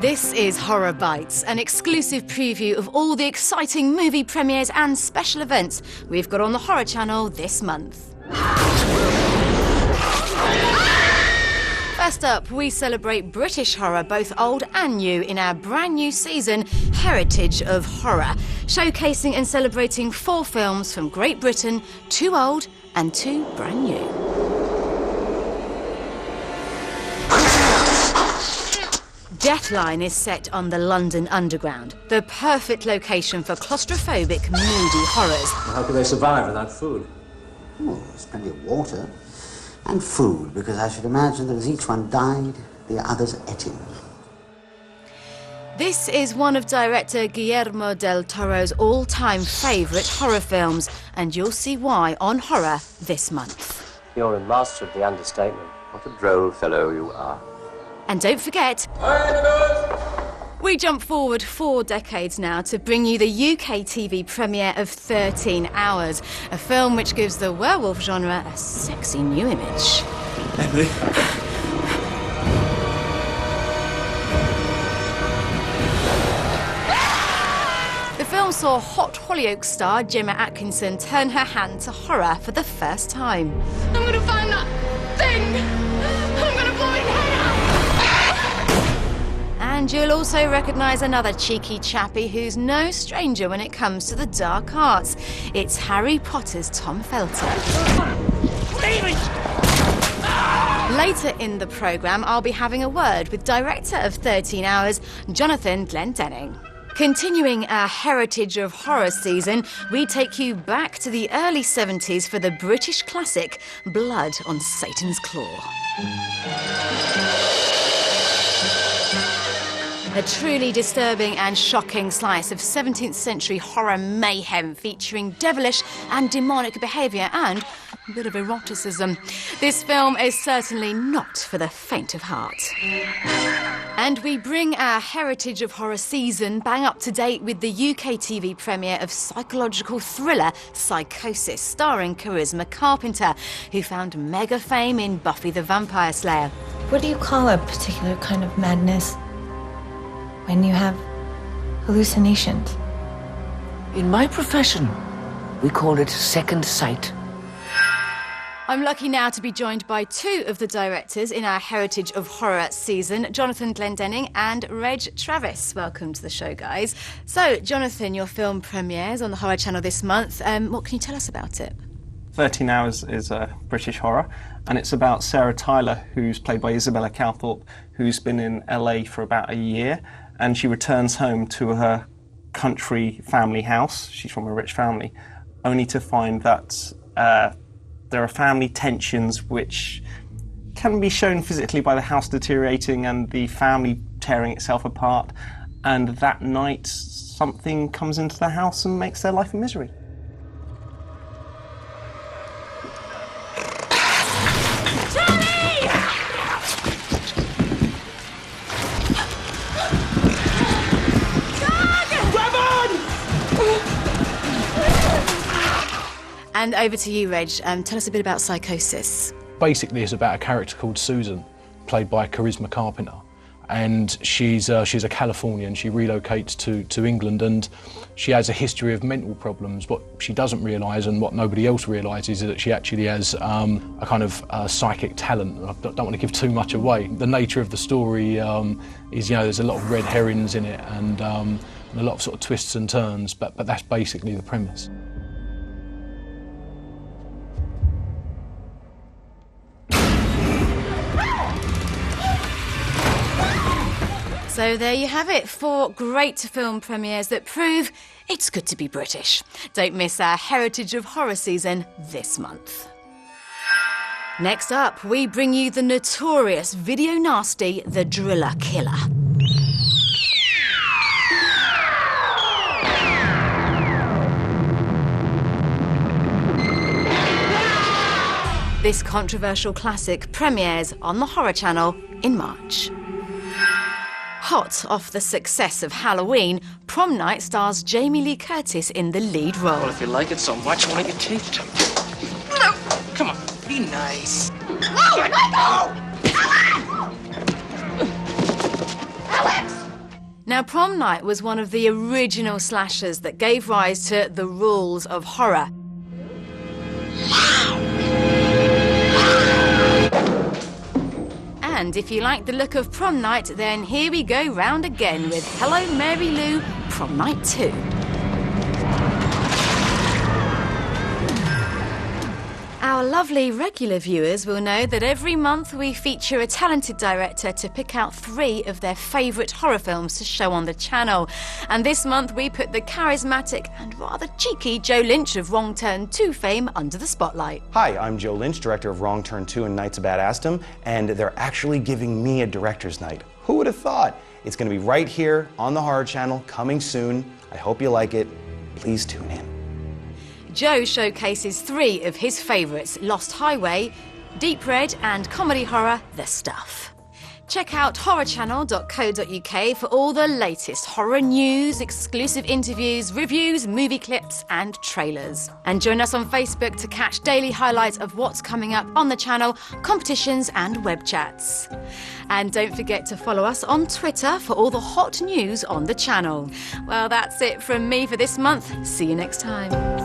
This is Horror Bites, an exclusive preview of all the exciting movie premieres and special events we've got on the Horror Channel this month. First up, we celebrate British horror, both old and new, in our brand new season, Heritage of Horror, showcasing and celebrating 4 films from Great Britain, 2 old and 2 brand new. Deathline is set on the London Underground, the perfect location for claustrophobic, moody horrors. How could they survive without food? Oh, there's plenty of water and food, because I should imagine that as each one died, the others ate him. This is one of director Guillermo del Toro's all-time favourite horror films, and you'll see why on Horror this month. You're a master of the understatement. What a droll fellow you are. And don't forget, we jump forward 4 decades now to bring you the UK TV premiere of 13 Hours, a film which gives the werewolf genre a sexy new image. Emily. The film saw hot Hollyoaks star Gemma Atkinson turn her hand to horror for the first time. I'm gonna find that thing! I'm gonna blow its head out! And you'll also recognise another cheeky chappie who's no stranger when it comes to the dark arts. It's Harry Potter's Tom Felton. Later in the programme, I'll be having a word with director of 13 Hours, Jonathan Glendenning. Continuing our Heritage of Horror season, we take you back to the early 70s for the British classic Blood on Satan's Claw. A truly disturbing and shocking slice of 17th century horror mayhem featuring devilish and demonic behaviour and a bit of eroticism. This film is certainly not for the faint of heart. And we bring our Heritage of Horror season bang up to date with the UK TV premiere of psychological thriller Psychosis, starring Charisma Carpenter, who found mega fame in Buffy the Vampire Slayer. What do you call a particular kind of madness? When you have hallucinations? In my profession, we call it second sight. I'm lucky now to be joined by 2 of the directors in our Heritage of Horror season, Jonathan Glendenning and Reg Travis. Welcome to the show, guys. So, Jonathan, your film premieres on the Horror Channel this month. What can you tell us about it? 13 Hours is a British horror, and it's about Sarah Tyler, who's played by Isabella Cowthorpe, who's been in LA for about a year, and she returns home to her country family house. She's from a rich family, only to find that there are family tensions which can be shown physically by the house deteriorating and the family tearing itself apart, and that night something comes into the house and makes their life a misery. And over to you, Reg. Tell us a bit about Psychosis. Basically, it's about a character called Susan, played by Charisma Carpenter, and she's a Californian. She relocates to England, and she has a history of mental problems. What she doesn't realise, and what nobody else realises, is that she actually has a kind of psychic talent. I don't want to give too much away. The nature of the story is, there's a lot of red herrings in it, and a lot of sort of twists and turns, but that's basically the premise. So there you have it, 4 great film premieres that prove it's good to be British. Don't miss our Heritage of Horror season this month. Next up, we bring you the notorious video nasty The Driller Killer. This controversial classic premieres on the Horror Channel in March. Hot off the success of Halloween, Prom Night stars Jamie Lee Curtis in the lead role. Well, if you like it so much, why don't you taste it? No! Come on, be nice. No, let go! Alex! Alex! Now, Prom Night was one of the original slashers that gave rise to the rules of horror. And if you like the look of Prom Night, then here we go round again with Hello Mary Lou, Prom Night 2. Our lovely regular viewers will know that every month we feature a talented director to pick out 3 of their favourite horror films to show on the channel. And this month we put the charismatic and rather cheeky Joe Lynch of Wrong Turn 2 fame under the spotlight. Hi, I'm Joe Lynch, director of Wrong Turn 2 and Nights of Bad Assdom, and they're actually giving me a director's night. Who would have thought? It's going to be right here on the Horror Channel, coming soon. I hope you like it. Please tune in. Joe showcases 3 of his favourites, Lost Highway, Deep Red and comedy horror The Stuff. Check out horrorchannel.co.uk for all the latest horror news, exclusive interviews, reviews, movie clips and trailers. And join us on Facebook to catch daily highlights of what's coming up on the channel, competitions and web chats. And don't forget to follow us on Twitter for all the hot news on the channel. Well, that's it from me for this month. See you next time.